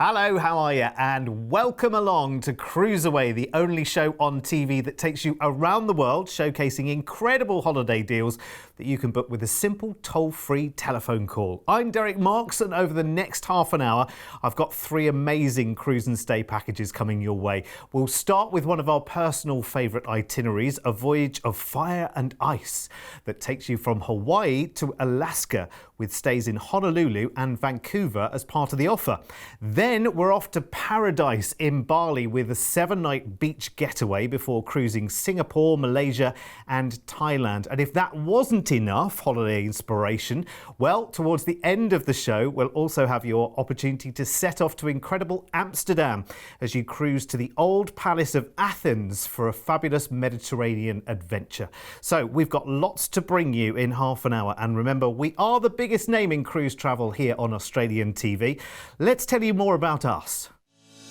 Hello, how are you? And welcome along to CruiseAway, the only show on TV that takes you around the world, showcasing incredible holiday deals that you can book with a simple toll-free telephone call. I'm Derek Marks, and over the next half an hour, I've got 3 amazing cruise and stay packages coming your way. We'll start with one of our personal favourite itineraries, a voyage of fire and ice that takes you from Hawaii to Alaska, with stays in Honolulu and Vancouver as part of the offer. Then we're off to paradise in Bali with a 7-night beach getaway before cruising Singapore, Malaysia and Thailand. And if that wasn't enough holiday inspiration, well, towards the end of the show, we'll also have your opportunity to set off to incredible Amsterdam as you cruise to the Old Palace of Athens for a fabulous Mediterranean adventure. So we've got lots to bring you in half an hour. And remember, we are the biggest name in cruise travel here on Australian TV. Let's tell you more about us.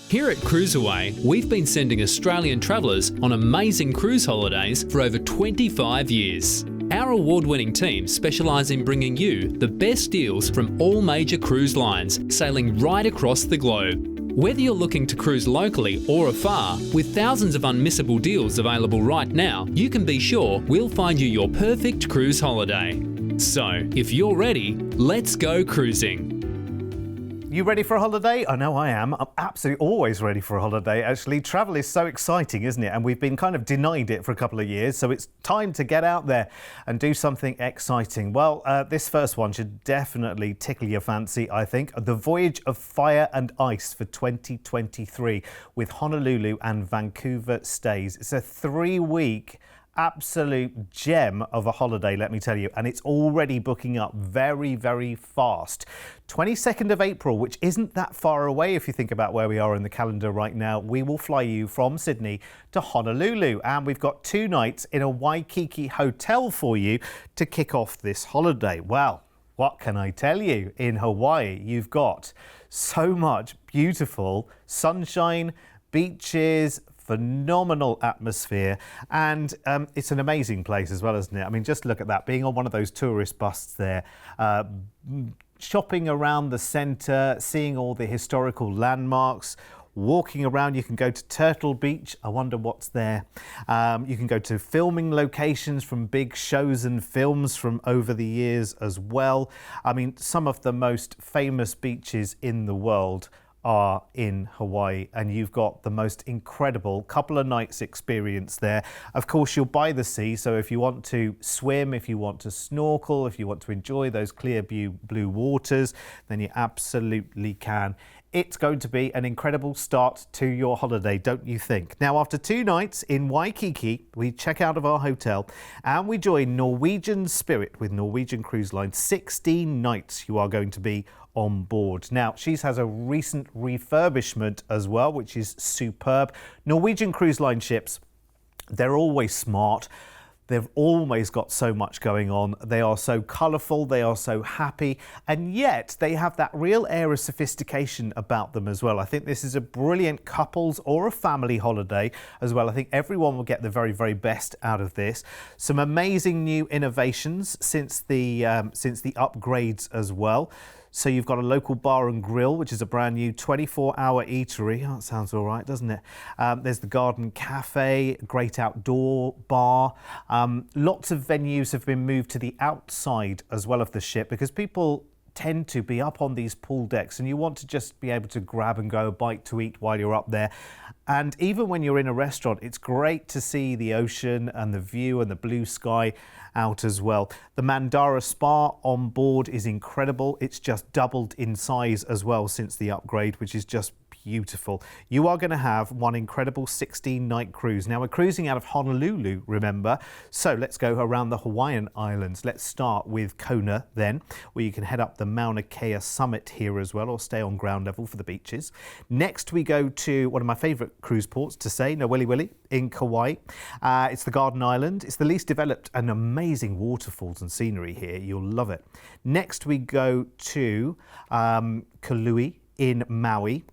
Here at CruiseAway, we've been sending Australian travellers on amazing cruise holidays for over 25 years. Our award-winning team specialise in bringing you the best deals from all major cruise lines, sailing right across the globe. Whether you're looking to cruise locally or afar, with thousands of unmissable deals available right now, you can be sure we'll find you your perfect cruise holiday. So, if you're ready, let's go cruising. You ready for a holiday? I know I am. I'm absolutely always ready for a holiday, actually. Travel is so exciting, isn't it? And we've been kind of denied it for a couple of years, so it's time to get out there and do something exciting. Well, this first one should definitely tickle your fancy, I think. The Voyage of Fire and Ice for 2023 with Honolulu and Vancouver stays. It's a 3-week absolute gem of a holiday, let me tell you, and it's already booking up very, very fast. 22nd of April, which isn't that far away if you think about where we are in the calendar right now, we will fly you from Sydney to Honolulu, and we've got 2 nights in a Waikiki hotel for you to kick off this holiday. Well, what can I tell you? In Hawaii, you've got so much beautiful sunshine, beaches, phenomenal atmosphere, and it's an amazing place as well, isn't it? I mean, just look at that, being on one of those tourist buses there, shopping around the centre, seeing all the historical landmarks, walking around. You can go to Turtle Beach. I wonder what's there. You can go to filming locations from big shows and films from over the years as well. I mean, some of the most famous beaches in the world are in Hawaii, and you've got the most incredible couple of nights experience there. Of course, you're by the sea, so if you want to swim, if you want to snorkel, if you want to enjoy those clear blue waters, then you absolutely can. It's going to be an incredible start to your holiday, don't you think? Now, after 2 nights in Waikiki, we check out of our hotel and we join Norwegian Spirit with Norwegian Cruise Line. 16 nights you are going to be on board. Now, she has a recent refurbishment as well, which is superb. Norwegian Cruise Line ships, they're always smart. They've always got so much going on. They are so colourful, they are so happy, and yet they have that real air of sophistication about them as well. I think this is a brilliant couples or a family holiday as well. I think everyone will get the very, very best out of this. Some amazing new innovations since the upgrades as well. So you've got a local bar and grill, which is a brand new 24-hour eatery. Oh, that sounds all right, doesn't it? There's the garden cafe, great outdoor bar. Lots of venues have been moved to the outside as well of the ship because people tend to be up on these pool decks and you want to just be able to grab and go a bite to eat while you're up there. And even when you're in a restaurant, it's great to see the ocean and the view and the blue sky out as well. The Mandara Spa on board is incredible. It's just doubled in size as well since the upgrade, which is just beautiful. You are going to have one incredible 16-night cruise. Now, we're cruising out of Honolulu, remember? So let's go around the Hawaiian Islands. Let's start with Kona then, where you can head up the Mauna Kea summit here as well, or stay on ground level for the beaches. Next, we go to one of my favourite cruise ports to say, Nawiliwili in Kauai. It's the Garden Island. It's the least developed and amazing waterfalls and scenery here. You'll love it. Next, we go to Kaului in Maui.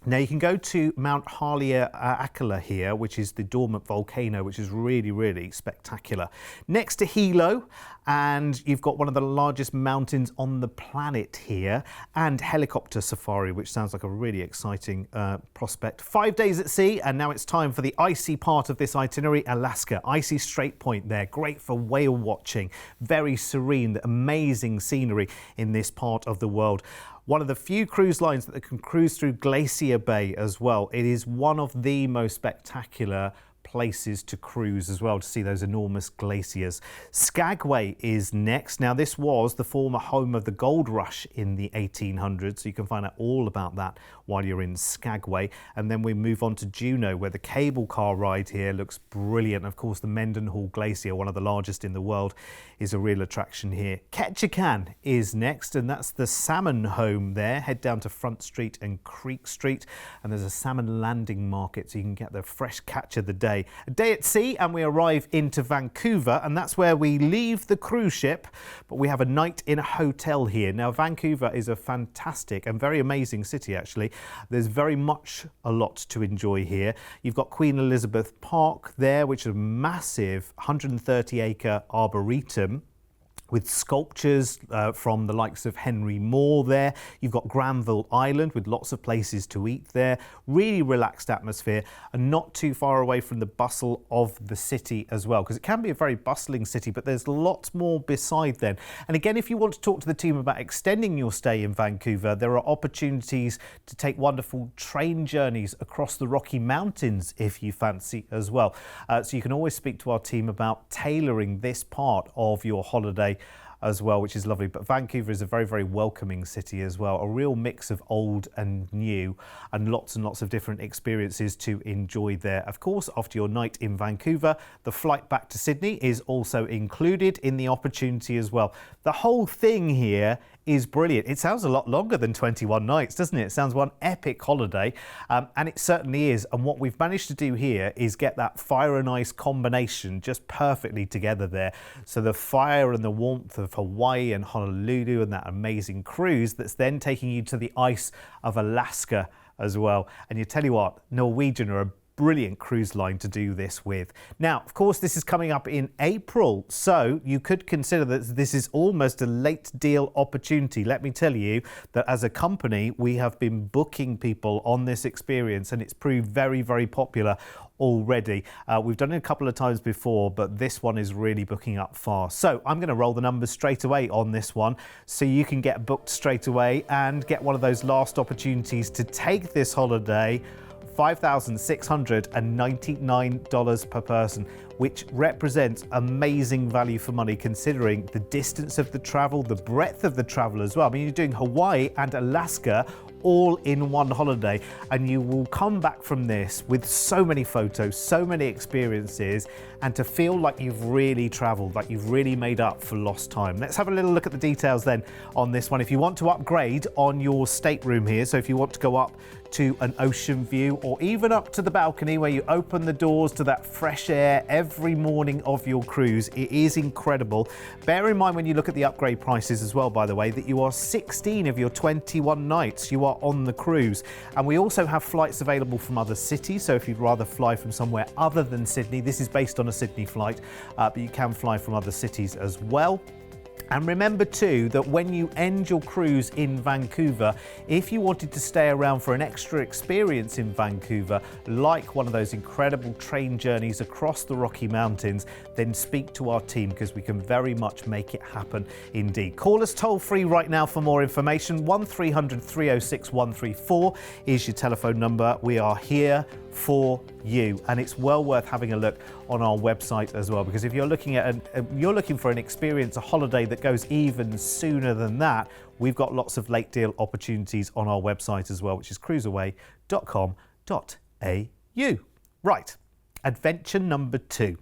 Now you can go to Mount Haleakala here, which is the dormant volcano, which is really, really spectacular. Next to Hilo, and you've got one of the largest mountains on the planet here, and helicopter safari, which sounds like a really exciting prospect. 5 days at sea, and now it's time for the icy part of this itinerary, Alaska. Icy Strait Point there, great for whale watching, very serene, amazing scenery in this part of the world. One of the few cruise lines that can cruise through Glacier Bay as well. It is one of the most spectacular places to cruise as well, to see those enormous glaciers. Skagway is next. Now, this was the former home of the gold rush in the 1800s, so you can find out all about that while you're in Skagway. And then we move on to Juneau, where the cable car ride here looks brilliant. Of course, the Mendenhall Glacier, one of the largest in the world, is a real attraction here. Ketchikan is next, and that's the salmon home there. Head down to Front Street and Creek Street, and there's a salmon landing market, so you can get the fresh catch of the day. A day at sea, and we arrive into Vancouver, and that's where we leave the cruise ship, but we have a night in a hotel here. Now, Vancouver is a fantastic and very amazing city, actually. There's very much a lot to enjoy here. You've got Queen Elizabeth Park there, which is a massive 130-acre arboretum with sculptures from the likes of Henry Moore there. You've got Granville Island with lots of places to eat there. Really relaxed atmosphere, and not too far away from the bustle of the city as well, because it can be a very bustling city, but there's lots more beside then. And again, if you want to talk to the team about extending your stay in Vancouver, there are opportunities to take wonderful train journeys across the Rocky Mountains if you fancy as well. So you can always speak to our team about tailoring this part of your holiday as well, which is lovely. But Vancouver is a very, very welcoming city as well, a real mix of old and new, and lots of different experiences to enjoy there. Of course, after your night in Vancouver, the flight back to Sydney is also included in the opportunity as well. The whole thing here is brilliant. It sounds a lot longer than 21 nights, doesn't it? It sounds one epic holiday, and it certainly is. And what we've managed to do here is get that fire and ice combination just perfectly together there. So the fire and the warmth of Hawaii and Honolulu, and that amazing cruise that's then taking you to the ice of Alaska as well. And you tell you what, Norwegian are a brilliant cruise line to do this with. Now, of course, this is coming up in April, so you could consider that this is almost a late deal opportunity. Let me tell you that as a company, we have been booking people on this experience, and it's proved very, very popular already. We've done it a couple of times before, but this one is really booking up fast. So I'm going to roll the numbers straight away on this one, so you can get booked straight away and get one of those last opportunities to take this holiday. $5,699 per person, which represents amazing value for money considering the distance of the travel, the breadth of the travel as well. I mean, you're doing Hawaii and Alaska all in one holiday, and you will come back from this with so many photos, so many experiences, and to feel like you've really traveled, like you've really made up for lost time. Let's have a little look at the details then on this one. If you want to upgrade on your stateroom here, so if you want to go up to an ocean view, or even up to the balcony where you open the doors to that fresh air every morning of your cruise, it is incredible. Bear in mind when you look at the upgrade prices as well, by the way, that you are 16 of your 21 nights you are on the cruise. And we also have flights available from other cities, so if you'd rather fly from somewhere other than Sydney, this is based on a Sydney flight, but you can fly from other cities as well. And remember too that when you end your cruise in Vancouver, if you wanted to stay around for an extra experience in Vancouver, like one of those incredible train journeys across the Rocky Mountains, then speak to our team, because we can very much make it happen indeed. Call us toll free right now for more information. 1300 306 134 is your telephone number. We are here for you, and it's well worth having a look on our website as well, because if you're looking at you're looking for an experience, a holiday that goes even sooner than that, we've got lots of late deal opportunities on our website as well, which is cruiseaway.com.au. Right, adventure number 2.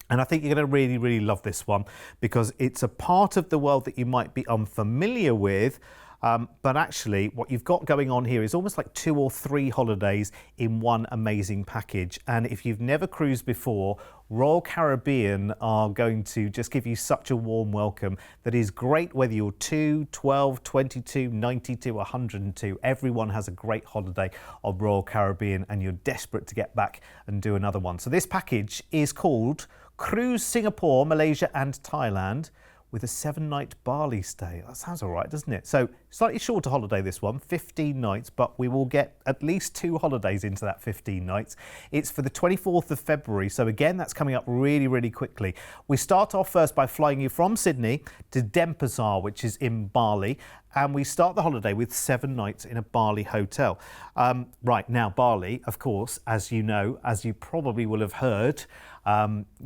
And I think you're going to really, really love this one, because it's a part of the world that you might be unfamiliar with. But actually, what you've got going on here is almost like 2 or 3 holidays in one amazing package. And if you've never cruised before, Royal Caribbean are going to just give you such a warm welcome that is great whether you're 2, 12, 22, 92, 102. Everyone has a great holiday on Royal Caribbean, and you're desperate to get back and do another one. So this package is called Cruise Singapore, Malaysia and Thailand with a 7-night Bali stay. That sounds all right, doesn't it? So slightly shorter holiday, this one, 15 nights, but we will get at least 2 holidays into that 15 nights. It's for the 24th of February. So again, that's coming up really, really quickly. We start off first by flying you from Sydney to Denpasar, which is in Bali. And we start the holiday with 7 nights in a Bali hotel. Right, now Bali, of course, as you know, as you probably will have heard,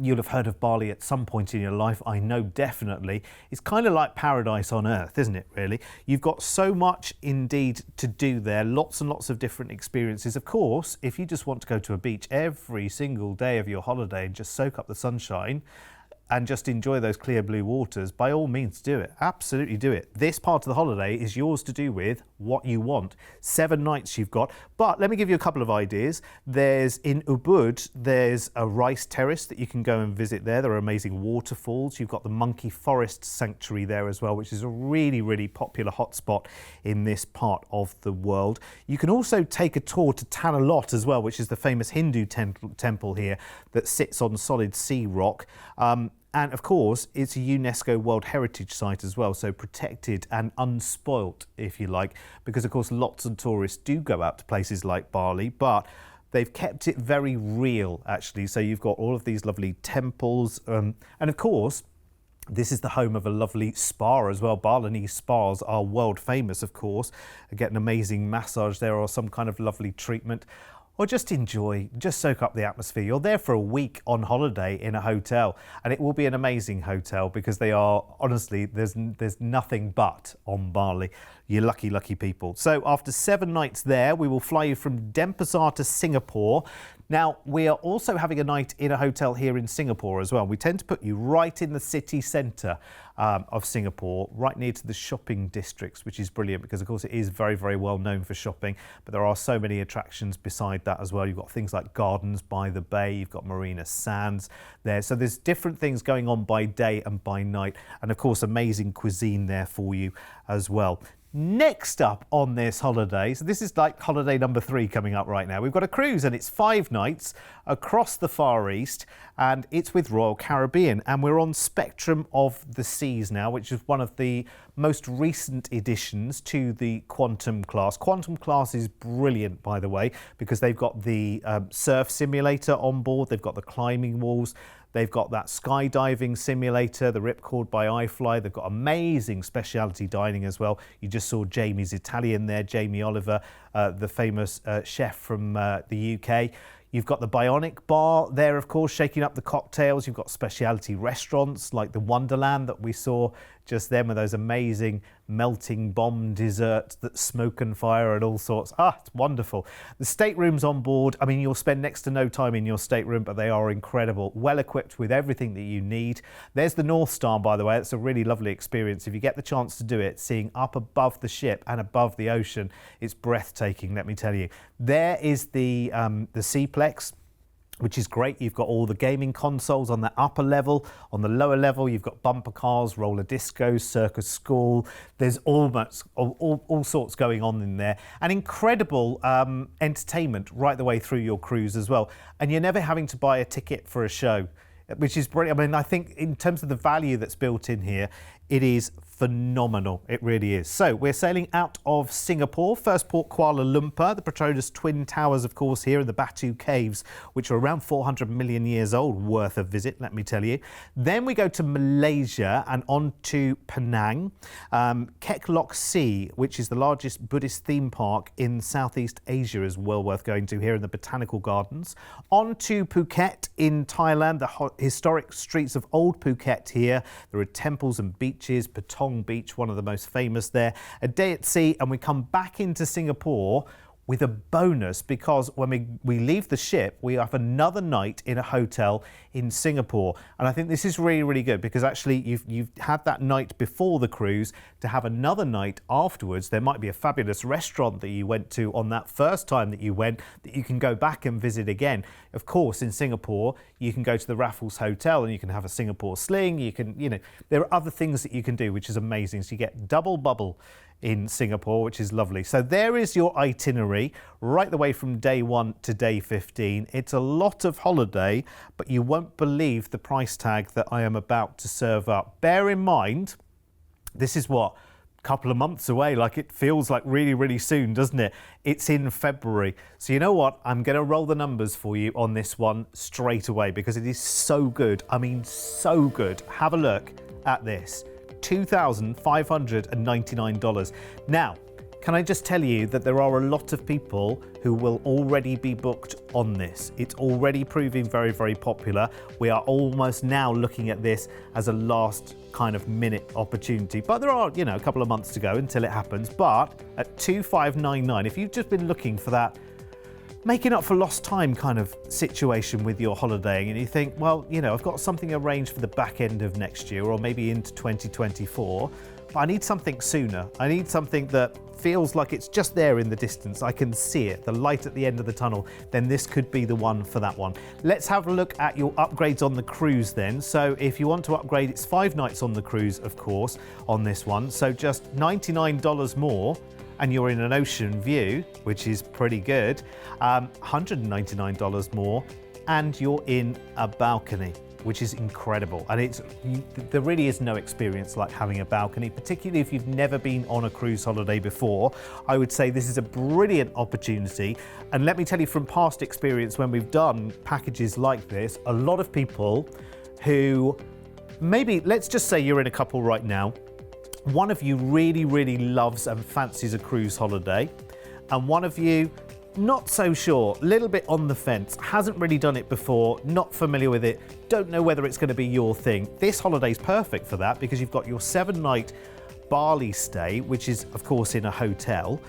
you'll have heard of Bali at some point in your life. I know definitely. It's kind of like paradise on earth, isn't it, really? You've got so much indeed to do there, lots and lots of different experiences. Of course, if you just want to go to a beach every single day of your holiday and just soak up the sunshine, and just enjoy those clear blue waters, by all means do it. Absolutely do it. This part of the holiday is yours to do with what you want. 7 nights you've got. But let me give you a couple of ideas. There's in Ubud, there's a rice terrace that you can go and visit there. There are amazing waterfalls. You've got the Monkey Forest Sanctuary there as well, which is a really, really popular hotspot in this part of the world. You can also take a tour to Tanalot as well, which is the famous Hindu temple here that sits on solid sea rock. And of course, it's a UNESCO World Heritage Site as well, so protected and unspoilt, if you like, because of course lots of tourists do go out to places like Bali, but they've kept it very real, actually. So you've got all of these lovely temples, and of course, this is the home of a lovely spa as well. Balinese spas are world famous, of course. Get an amazing massage there or some kind of lovely treatment. Or just enjoy, just soak up the atmosphere. You're there for a week on holiday in a hotel, and it will be an amazing hotel because they are, honestly, there's nothing but on Bali. You're lucky, lucky people. So after 7 nights there, we will fly you from Denpasar to Singapore. Now, we are also having a night in a hotel here in Singapore as well. We tend to put you right in the city centre of Singapore, right near to the shopping districts, which is brilliant because, of course, it is very, very well known for shopping. But there are so many attractions beside that as well. You've got things like Gardens by the Bay. You've got Marina Sands there. So there's different things going on by day and by night. And, of course, amazing cuisine there for you as well. Next up on this holiday, so this is like holiday number 3 coming up right now. We've got a cruise and it's 5 nights across the Far East and it's with Royal Caribbean and we're on Spectrum of the Seas now, which is one of the most recent additions to the Quantum class. Quantum class is brilliant, by the way, because they've got the surf simulator on board, they've got the climbing walls, they've got that skydiving simulator, the Ripcord by iFly. They've got amazing specialty dining as well. You just saw Jamie's Italian there, Jamie Oliver, the famous chef from the UK. You've got the Bionic Bar there, of course, shaking up the cocktails. You've got specialty restaurants like the Wonderland that we saw just then with those amazing melting bomb desserts that smoke and fire and all sorts. It's wonderful. The staterooms on board, I mean, you'll spend next to no time in your stateroom, but they are incredible. Well equipped with everything that you need. There's the North Star, by the way. It's a really lovely experience. If you get the chance to do it, seeing up above the ship and above the ocean, it's breathtaking, let me tell you. There is the Seaplex, which is great. You've got all the gaming consoles on the upper level. On the lower level, you've got bumper cars, roller discos, circus school. There's almost all sorts going on in there. And incredible entertainment right the way through your cruise as well. And you're never having to buy a ticket for a show, which is brilliant. I mean, I think in terms of the value that's built in here, it is phenomenal. It really is. So we're sailing out of Singapore. First port, Kuala Lumpur. The Petronas Twin Towers, of course, here in the Batu Caves, which are around 400 million years old, worth a visit, let me tell you. Then we go to Malaysia and on to Penang. Kek Lok Si, which is the largest Buddhist theme park in Southeast Asia, is well worth going to here in the Botanical Gardens. On to Phuket in Thailand, the historic streets of Old Phuket here. There are temples and beaches, Patong Beach, one of the most famous there. A day at sea, and we come back into Singapore with a bonus because when we leave the ship, we have another night in a hotel in Singapore. And I think this is really, really good because actually you've had that night before the cruise to have another night afterwards. There might be a fabulous restaurant that you went to on that first time that you went that you can go back and visit again. Of course, in Singapore, you can go to the Raffles Hotel and you can have a Singapore sling. You can, there are other things that you can do, which is amazing. So you get double bubble in Singapore, which is lovely. So there is your itinerary right the way from day 1 to day 15. It's a lot of holiday, but you won't believe the price tag that I am about to serve up. Bear in mind, this is what? Couple of months away. Like, it feels like really, really soon, doesn't it? It's in February. So you know what? I'm going to roll the numbers for you on this one straight away because it is so good. I mean, so good. Have a look at this. $2,599. Now, can I just tell you that there are a lot of people who will already be booked on this. It's already proving very, very popular. We are almost now looking at this as a last kind of minute opportunity. But there are, a couple of months to go until it happens. But at $2,599, if you've just been looking for that making up for lost time kind of situation with your holidaying and you think, well, I've got something arranged for the back end of next year or maybe into 2024, but I need something sooner. I need something that feels like it's just there in the distance. I can see it, the light at the end of the tunnel. Then this could be the one for that one. Let's have a look at your upgrades on the cruise then. So if you want to upgrade, it's 5 nights on the cruise, of course, on this one. So just $99 more and you're in an ocean view, which is pretty good. $199 more and you're in a balcony, which is incredible. And there really is no experience like having a balcony, particularly if you've never been on a cruise holiday before. I would say this is a brilliant opportunity. And let me tell you from past experience, when we've done packages like this, a lot of people who maybe, let's just say you're in a couple right now, one of you really, really loves and fancies a cruise holiday, and one of you not so sure, a little bit on the fence, hasn't really done it before, not familiar with it, don't know whether it's going to be your thing. This holiday's perfect for that because you've got your 7-night Bali stay, which is of course in a hotel.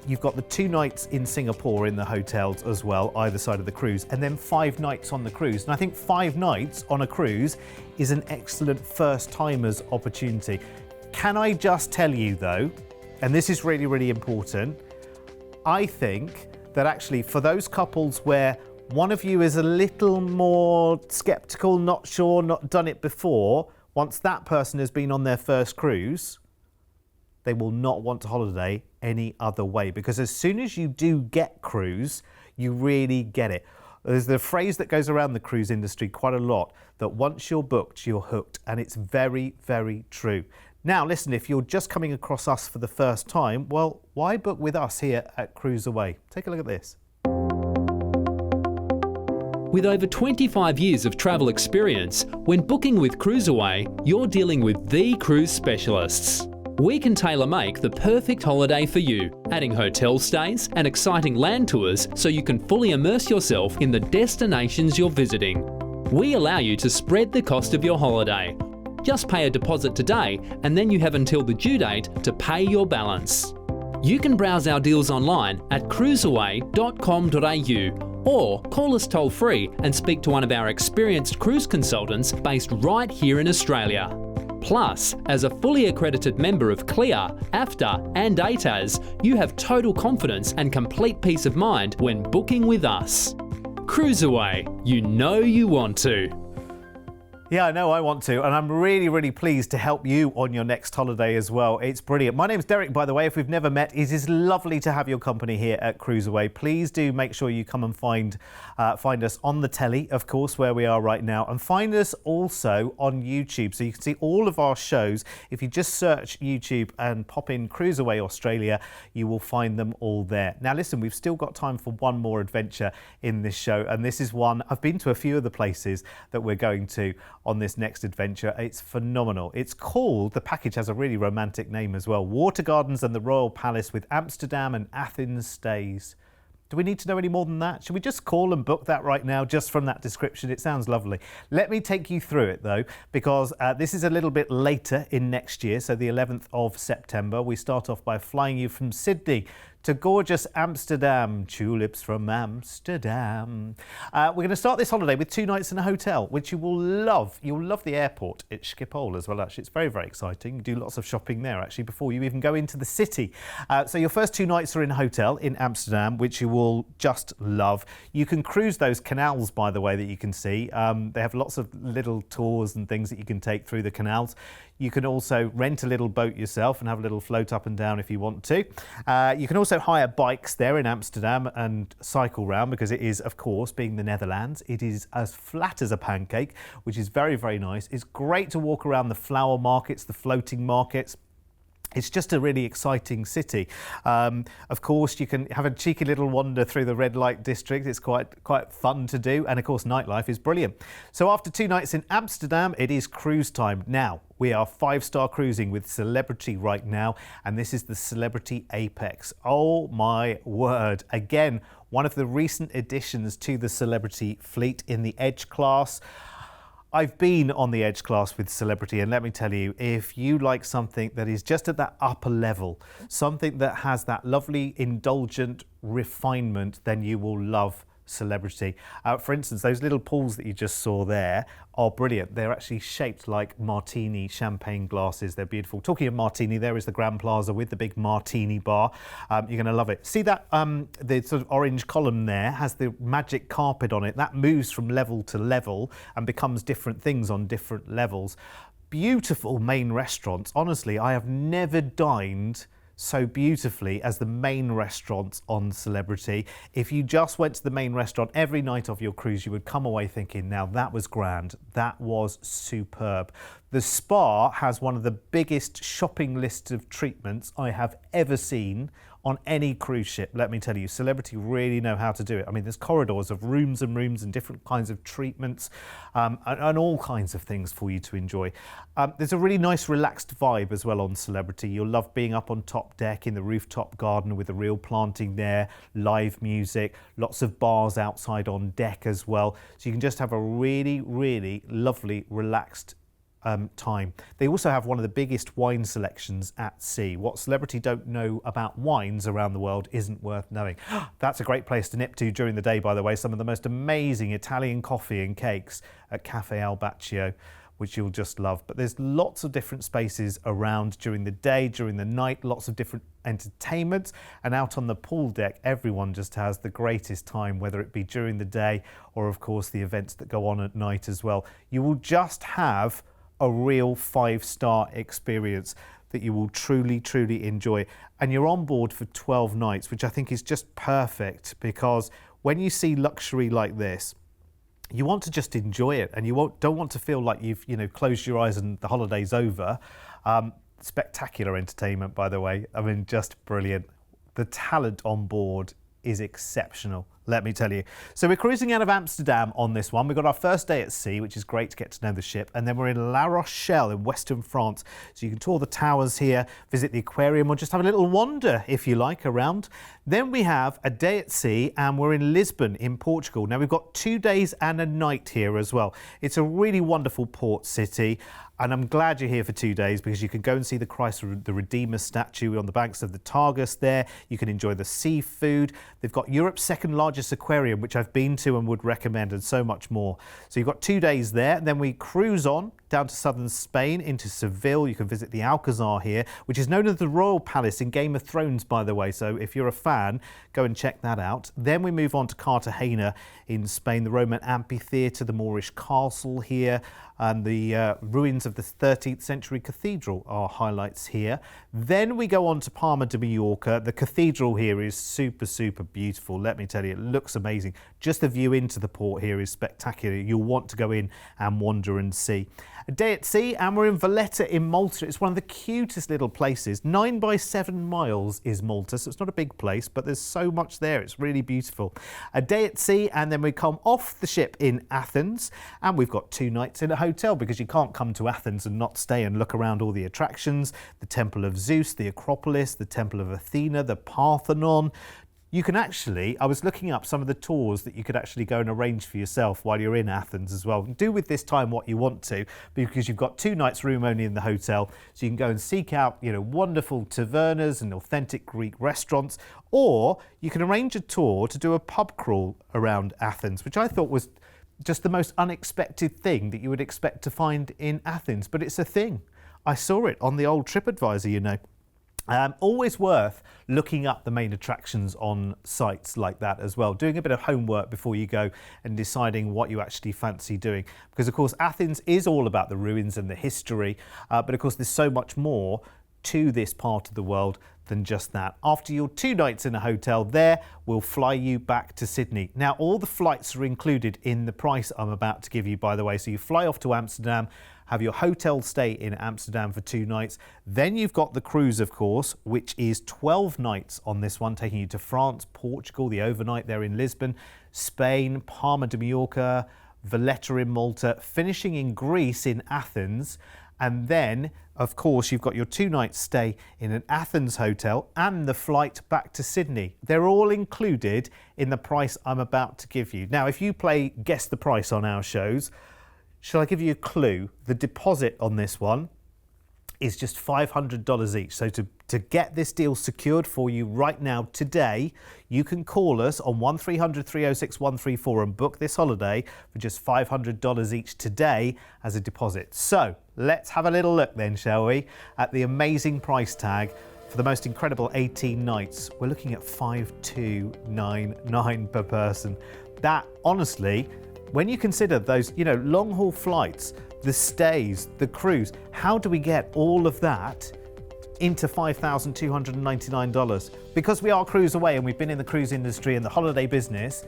You've got the 2 nights in Singapore in the hotels as well, either side of the cruise, and then 5 nights on the cruise. And I think 5 nights on a cruise is an excellent first-timers opportunity. Can I just tell you though, and this is really, really important, I think that actually for those couples where one of you is a little more skeptical, not sure, not done it before, once that person has been on their first cruise, they will not want to holiday any other way, because as soon as you do get cruise, you really get it. There's the phrase that goes around the cruise industry quite a lot, that once you're booked, you're hooked, and it's very, very true. Now, listen, if you're just coming across us for the first time, well, why book with us here at CruiseAway? Take a look at this. With over 25 years of travel experience, when booking with CruiseAway, you're dealing with the cruise specialists. We can tailor-make the perfect holiday for you, adding hotel stays and exciting land tours so you can fully immerse yourself in the destinations you're visiting. We allow you to spread the cost of your holiday. Just pay a deposit today and then you have until the due date to pay your balance. You can browse our deals online at cruiseaway.com.au or call us toll free and speak to one of our experienced cruise consultants based right here in Australia. Plus, as a fully accredited member of CLIA, AFTA and ATAS, you have total confidence and complete peace of mind when booking with us. CruiseAway, you know you want to. Yeah, I know I want to, and I'm really, really pleased to help you on your next holiday as well. It's brilliant. My name's Derek, by the way, if we've never met. It is lovely to have your company here at CruiseAway. Please do make sure you come and find us on the telly, of course, where we are right now, and find us also on YouTube, so you can see all of our shows. If you just search YouTube and pop in CruiseAway Australia, you will find them all there. Now, listen, we've still got time for one more adventure in this show, and this is one, I've been to a few of the places that we're going to on this next adventure. It's phenomenal. It's called, the package has a really romantic name as well, Water Gardens and the Royal Palace with Amsterdam and Athens stays. Do we need to know any more than that? Should we just call and book that right now just from that description? It sounds lovely. Let me take you through it though, because this is a little bit later in next year, so the 11th of September. We start off by flying you from Sydney to gorgeous Amsterdam, tulips from Amsterdam. We're going to start this holiday with 2 nights in a hotel, which you will love. You'll love the airport at Schiphol as well, actually. It's very, very exciting. You do lots of shopping there, actually, before you even go into the city. So your first 2 nights are in a hotel in Amsterdam, which you will just love. You can cruise those canals, by the way, that you can see. They have lots of little tours and things that you can take through the canals. You can also rent a little boat yourself and have a little float up and down if you want to. You can also hire bikes there in Amsterdam and cycle round, because it is, of course, being the Netherlands, it is as flat as a pancake, which is very, very nice. It's great to walk around the flower markets, the floating markets. It's just a really exciting city. Of course, you can have a cheeky little wander through the red light district. It's quite fun to do. And of course, nightlife is brilliant. So after 2 nights in Amsterdam, it is cruise time. Now, we are 5-star cruising with Celebrity right now. And this is the Celebrity Apex. Oh my word. Again, one of the recent additions to the Celebrity fleet in the Edge class. I've been on the Edge class with Celebrity, and let me tell you, if you like something that is just at that upper level, something that has that lovely indulgent refinement, then you will love Celebrity. For instance, those little pools that you just saw there are brilliant. They're actually shaped like martini champagne glasses. They're beautiful. Talking of martini, there is the Grand Plaza with the big martini bar. You're going to love it. See that the sort of orange column there has the magic carpet on it. That moves from level to level and becomes different things on different levels. Beautiful main restaurants. Honestly, I have never dined so beautifully as the main restaurants on Celebrity. If you just went to the main restaurant every night of your cruise, you would come away thinking, now that was grand, that was superb. The spa has one of the biggest shopping lists of treatments I have ever seen on any cruise ship. Let me tell you, Celebrity really know how to do it. I mean, there's corridors of rooms and rooms and different kinds of treatments and all kinds of things for you to enjoy. There's a really nice relaxed vibe as well on Celebrity. You'll love being up on top deck in the rooftop garden with the real planting there, live music, lots of bars outside on deck as well. So you can just have a really, really lovely, relaxed time. They also have one of the biggest wine selections at sea. What Celebrity don't know about wines around the world isn't worth knowing. That's a great place to nip to during the day, by the way. Some of the most amazing Italian coffee and cakes at Cafe Al Baccio, which you'll just love. But there's lots of different spaces around during the day, during the night, lots of different entertainment, and out on the pool deck, everyone just has the greatest time, whether it be during the day or, of course, the events that go on at night as well. You will just have a real 5-star experience that you will truly, truly enjoy. And you're on board for 12 nights, which I think is just perfect, because when you see luxury like this, you want to just enjoy it, and you don't want to feel like you've closed your eyes and the holiday's over. Spectacular entertainment, by the way. I mean, just brilliant. The talent on board is exceptional, let me tell you. So we're cruising out of Amsterdam on this one. We've got our first day at sea, which is great to get to know the ship. And then we're in La Rochelle in western France. So you can tour the towers here, visit the aquarium, or just have a little wander, if you like, around. Then we have a day at sea, and we're in Lisbon in Portugal. Now we've got 2 days and a night here as well. It's a really wonderful port city. And I'm glad you're here for 2 days, because you can go and see the Christ the Redeemer statue on the banks of the Tagus there. You can enjoy the seafood. They've got Europe's second largest aquarium, which I've been to and would recommend, and so much more. So you've got 2 days there. Then we cruise on down to southern Spain into Seville. You can visit the Alcazar here, which is known as the Royal Palace in Game of Thrones, by the way. So if you're a fan, go and check that out. Then we move on to Cartagena in Spain, the Roman amphitheatre, the Moorish castle here, and the ruins of the 13th century cathedral are highlights here. Then we go on to Palma de Mallorca. The cathedral here is super, super beautiful. Let me tell you, it looks amazing. Just the view into the port here is spectacular. You'll want to go in and wander and see. A day at sea, and we're in Valletta in Malta. It's one of the cutest little places. 9 by 7 miles is Malta, so it's not a big place, but there's so much there. It's really beautiful. A day at sea, and then we come off the ship in Athens, and we've got 2 nights in a hotel, because you can't come to Athens and not stay and look around all the attractions, the Temple of Zeus, the Acropolis, the Temple of Athena, the Parthenon. You can actually, I was looking up some of the tours that you could actually go and arrange for yourself while you're in Athens as well. Do with this time what you want to, because you've got 2 nights room only in the hotel, so you can go and seek out, wonderful tavernas and authentic Greek restaurants, or you can arrange a tour to do a pub crawl around Athens, which I thought was just the most unexpected thing that you would expect to find in Athens, but it's a thing. I saw it on the old TripAdvisor, Always worth looking up the main attractions on sites like that as well, doing a bit of homework before you go and deciding what you actually fancy doing. Because of course Athens is all about the ruins and the history, but of course there's so much more to this part of the world than just that. After your 2 nights in a hotel there, we'll fly you back to Sydney. Now all the flights are included in the price I'm about to give you, by the way. So you fly off to Amsterdam, have your hotel stay in Amsterdam for 2 nights. Then you've got the cruise, of course, which is 12 nights on this one, taking you to France, Portugal, the overnight there in Lisbon, Spain, Palma de Mallorca, Valletta in Malta, finishing in Greece in Athens. And then, of course, you've got your 2 nights stay in an Athens hotel and the flight back to Sydney. They're all included in the price I'm about to give you. Now, if you play Guess the Price on our shows, shall I give you a clue? The deposit on this one is just $500 each. So to get this deal secured for you right now, today, you can call us on 1300 306 134 and book this holiday for just $500 each today as a deposit. So let's have a little look then, shall we, at the amazing price tag for the most incredible 18 nights. We're looking at $5,299 per person. That, honestly, when you consider those, long haul flights, the stays, the cruise, how do we get all of that into $5,299? Because we are CruiseAway and we've been in the cruise industry and the holiday business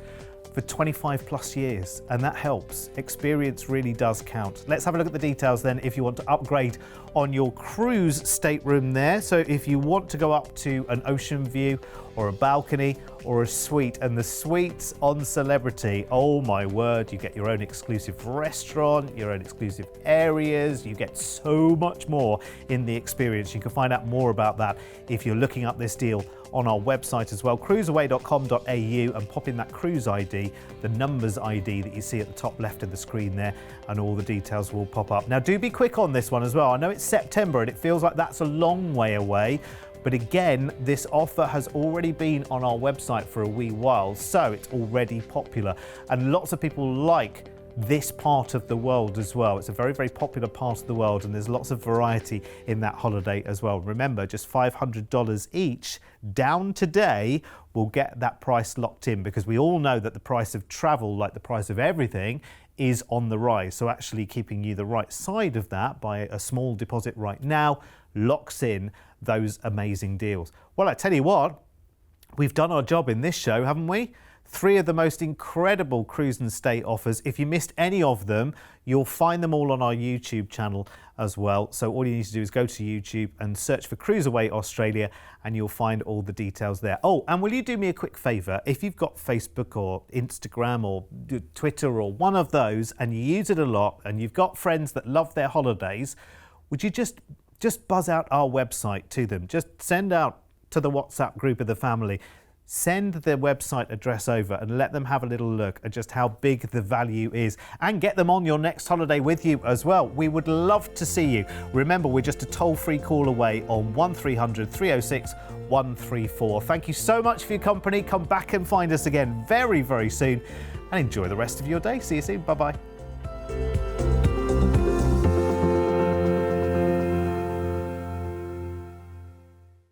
for 25 plus years, and that helps. Experience really does count. Let's have a look at the details then if you want to upgrade on your cruise stateroom there. So if you want to go up to an ocean view or a balcony or a suite, and the suites on Celebrity, oh my word, you get your own exclusive restaurant, your own exclusive areas, you get so much more in the experience. You can find out more about that if you're looking up this deal on our website as well, cruiseaway.com.au, and pop in that cruise ID, the numbers ID that you see at the top left of the screen there, and all the details will pop up. Now do be quick on this one as well. I know it's September and it feels like that's a long way away, but again, this offer has already been on our website for a wee while, so it's already popular, and lots of people like this part of the world as well. It's a very, very popular part of the world, and there's lots of variety in that holiday as well. Remember, just $500 each down today will get that price locked in, because we all know that the price of travel, like the price of everything, is on the rise. So actually keeping you the right side of that by a small deposit right now locks in those amazing deals. Well, I tell you what, we've done our job in this show, haven't we? 3 of the most incredible cruise and stay offers. If you missed any of them, you'll find them all on our YouTube channel as well. So all you need to do is go to YouTube and search for CruiseAway Australia, and you'll find all the details there. Oh, and will you do me a quick favor? If you've got Facebook or Instagram or Twitter or one of those, and you use it a lot, and you've got friends that love their holidays, would you just buzz out our website to them? Just send out to the WhatsApp group of the family. Send their website address over and let them have a little look at just how big the value is, and get them on your next holiday with you as well. We would love to see you. Remember, we're just a toll-free call away on 1300 306 134. Thank you so much for your company. Come back and find us again very, very soon, and enjoy the rest of your day. See you soon. Bye-bye.